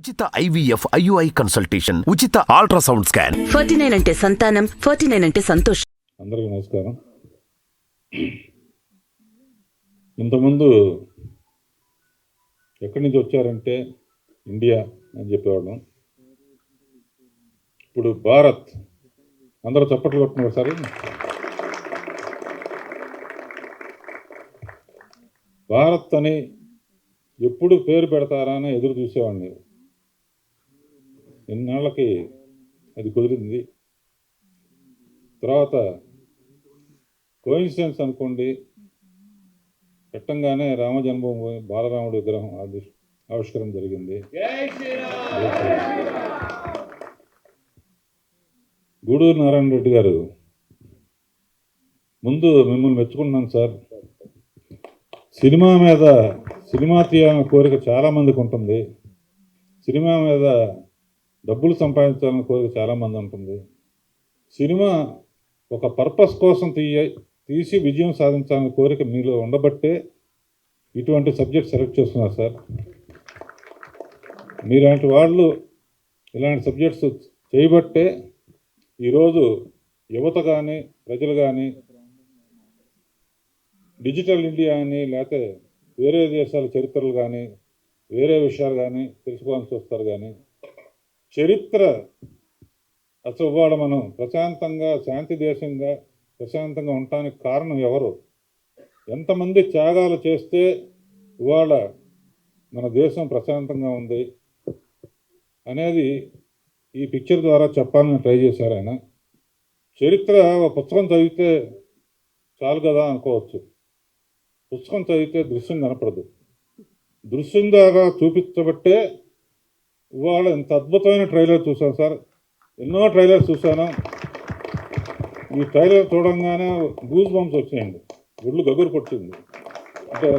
ఉచిత IVF IUI consultation, ఉచిత ultrasound scan. 49 అంటే సంతానం, 49 అంటే సంతోషం. అందరికీ నమస్కారం. ఇంతకుముందు ఎక్కడి నుంచి వచ్చారంటే ఇండియా అని చెప్పేవాళ్ళం. ఇప్పుడు భారత్, అందరూ చప్పట్లు కొట్టుకున్నారు ఒకసారి. భారత్ అని ఎప్పుడు పేరు పెడతారా అని ఎదురు చూసేవాడిని. ఎన్నాళ్ళకి అది కుదిరింది. తర్వాత కోయిన్సిడెన్స్ అనుకోండి, పెట్టంగానే రామ జన్మభూమి బాలరాముడి విగ్రహం ఆవిష్కరణ జరిగింది. గూడూరు నారాయణ రెడ్డి గారు, ముందు మిమ్మల్ని మెచ్చుకుంటున్నాను సార్. సినిమా తీయాలన్న కోరిక చాలామందికి ఉంటుంది. సినిమా మీద డబ్బులు సంపాదించాలన్న కోరిక చాలామంది ఉంటుంది. సినిమా ఒక పర్పస్ కోసం తీసి విజయం సాధించాలన్న కోరిక మీలో ఉండబట్టే ఇటువంటి సబ్జెక్ట్ సెలెక్ట్ చేస్తున్నారు సార్. మీలాంటి వాళ్ళు ఇలాంటి సబ్జెక్ట్స్ చేయబట్టే ఈరోజు యువత కానీ, ప్రజలు కానీ డిజిటల్ ఇండియా అని, లేకపోతే వేరే దేశాల చరిత్రలు కానీ, వేరే విషయాలు కానీ తెలుసుకోవాలని చూస్తారు. కానీ చరిత్ర అసలు ఇవాళ మనం ప్రశాంతంగా, శాంతి దేశంగా ప్రశాంతంగా ఉండటానికి కారణం ఎవరు, ఎంతమంది త్యాగాలు చేస్తే ఇవాళ మన దేశం ప్రశాంతంగా ఉంది అనేది ఈ పిక్చర్ ద్వారా చెప్పాలని ట్రై చేశారు ఆయన. చరిత్ర ఒక పుస్తకం చదివితే చాలు కదా అనుకోవచ్చు. పుస్తకం చదివితే దృశ్యం కనపడదు. దృశ్యం ద్వారా చూపించబట్టే ఇవాళ ఇంత అద్భుతమైన ట్రైలర్ చూశాను సార్. ఎన్నో ట్రైలర్స్ చూశాను. ఈ ట్రైలర్ చూడంగానే గూస్ బంప్స్ వచ్చాయండి, గుళ్ళు గగురు కొట్టింది. అంటే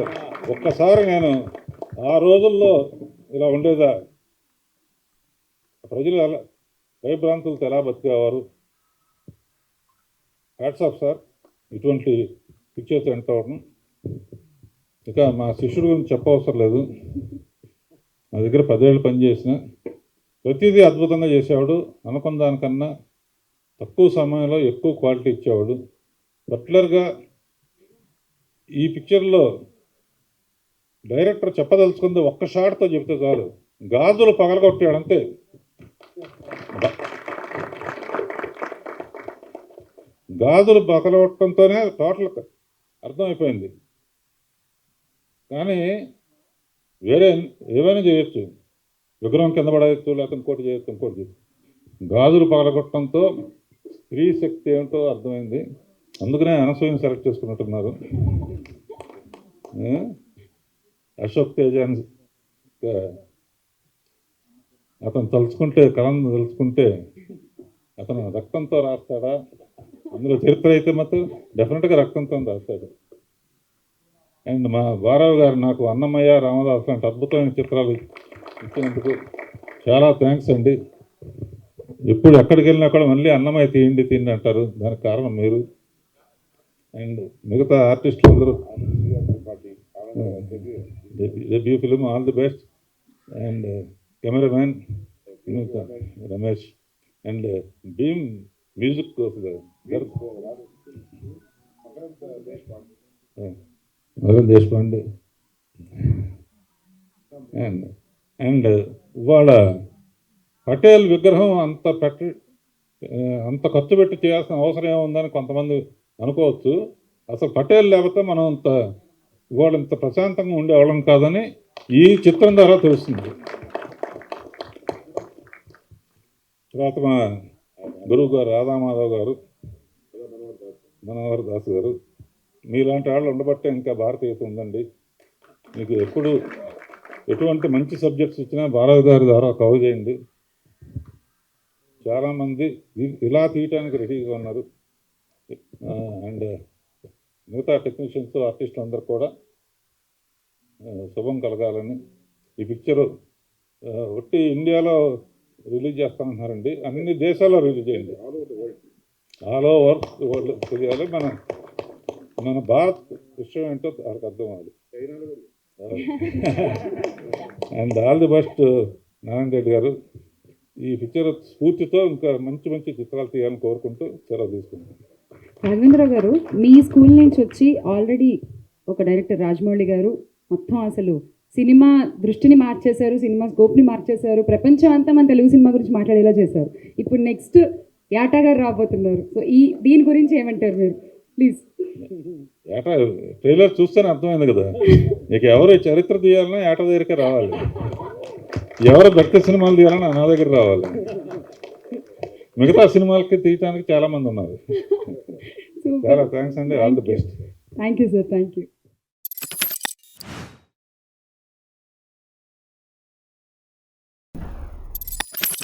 ఒక్కసారి నేను ఆ రోజుల్లో ఇలా ఉండేదా, ప్రజలు ఎలా భయభ్రాంతులతో ఎలా బతికేవారు. హ్యాట్స్ ఆఫ్ సార్, ఇటువంటి పిక్చర్స్ ఎంతవరకు. ఇక మా శిష్యుడి గురించి చెప్పవసరం లేదు. నా దగ్గర 10 ఏళ్ళు పనిచేసిన, ప్రతిదీ అద్భుతంగా చేసేవాడు. అనుకున్న దానికన్నా తక్కువ సమయంలో ఎక్కువ క్వాలిటీ ఇచ్చేవాడు. పర్టికులర్గా ఈ పిక్చర్లో డైరెక్టర్ చెప్పదలుచుకుంది ఒక్క షాట్తో చెప్తే చాలు. గాజులు పగలగొట్టాడు అంతే. గాజులు పగలగొట్టడంతోనే టోటల్ అర్థమైపోయింది. కానీ వేరే ఏమైనా చేయొచ్చు, విగ్రహం కింద పడవచ్చు, లేకపోతే ఇంకోటి చేయొచ్చు, ఇంకోటి చేయొచ్చు. గాజులు పగలగొట్టడంతో స్త్రీ శక్తి ఏమిటో అర్థమైంది. అందుకనే అనసూయని సెలెక్ట్ చేసుకున్నట్టున్నారు. అశోక్ తేజాన్ని అతను తలుచుకుంటే, కళను తలుచుకుంటే అతను రక్తంతో రాస్తాడా? అందులో చరిత్ర అయితే మాత్రం డెఫినెట్గా రక్తంతో రాస్తాడు. అండ్ మా బారావు గారు నాకు అన్నమయ్య, రామదాస్ లాంటి అద్భుతమైన చిత్రాలు ఇచ్చినందుకు చాలా థ్యాంక్స్ అండి. ఎప్పుడు ఎక్కడికి వెళ్ళినా కూడా మళ్ళీ అన్నమయ్య తీయండి అంటారు. దానికి కారణం మీరు అండ్ మిగతా ఆర్టిస్టులు అందరూ. Debut film, all the best. And cameraman Ramesh and Bheem music Magan Deshpande. And ఇవాళ పటేల్ విగ్రహం అంత ఖర్చు పెట్టి చేయాల్సిన అవసరం ఏముందని కొంతమంది అనుకోవచ్చు. అసలు పటేల్ లేకపోతే మనం ఇవాళ ఇంత ప్రశాంతంగా ఉండేవాళ్ళం కాదని ఈ చిత్రం ద్వారా తెలుస్తుంది. తర్వాత మా గురువు గారు రాధామాధవ్ గారు, మనోహర్ దాస్ గారు, మీలాంటి వాళ్ళు ఉండబట్టే ఇంకా భారతీయత ఉందండి. మీకు ఎప్పుడు ఎటువంటి మంచి సబ్జెక్ట్స్ ఇచ్చినా భారత్ గారి ద్వారా కవర్ చేయండి. చాలామంది ఇలా తీయటానికి రెడీగా ఉన్నారు. అండ్ మిగతా టెక్నీషియన్స్, ఆర్టిస్టులు అందరూ కూడా శుభం కలగాలని. ఈ పిక్చరు ఒట్టి ఇండియాలో రిలీజ్ చేస్తానంటున్నారండి. అన్ని దేశాల్లో రిలీజ్ చేయండి. ఆల్ ఓవర్ వరల్డ్ తెలియాలి. మన భారత్ విషయం ఏంటో వాళ్ళకి అర్థం అవ్వాలి. And all the best Narayana Reddy గారు ఈ పిక్చర్ స్ఫూర్తితో ఇంకా మంచి మంచి చిత్రాలు తీయాలని కోరుకుంటూ సెలవు తీసుకుంటాం. రాఘవేంద్రరావు గారు, మీ స్కూల్ నుంచి వచ్చి ఆల్రెడీ ఒక డైరెక్టర్ రాజమౌళి గారు మొత్తం అసలు సినిమా దృష్టిని మార్చేశారు, సినిమా స్కోప్ని మార్చేశారు, ప్రపంచం అంతా మన తెలుగు సినిమా గురించి మాట్లాడేలా చేశారు. ఇప్పుడు నెక్స్ట్ యాటా గారు రాబోతున్నారు. సో దీని గురించి ఏమంటారు మీరు? ప్లీజ్. ఏటా ట్రైలర్ చూస్తేనే అర్థమైంది కదా, ఇక ఎవరు ఈ చరిత్ర తీయాలన్నా ఏటా దగ్గరికే రావాలి, ఎవరు భక్తి సినిమాలు తీయాలన్నా నా దగ్గర రావాలి. మిగతా సినిమాలకి తీయడానికి చాలా మంది ఉన్నారు. చాలా థ్యాంక్స్ అండి. All the best. Thank you sir. Thank you.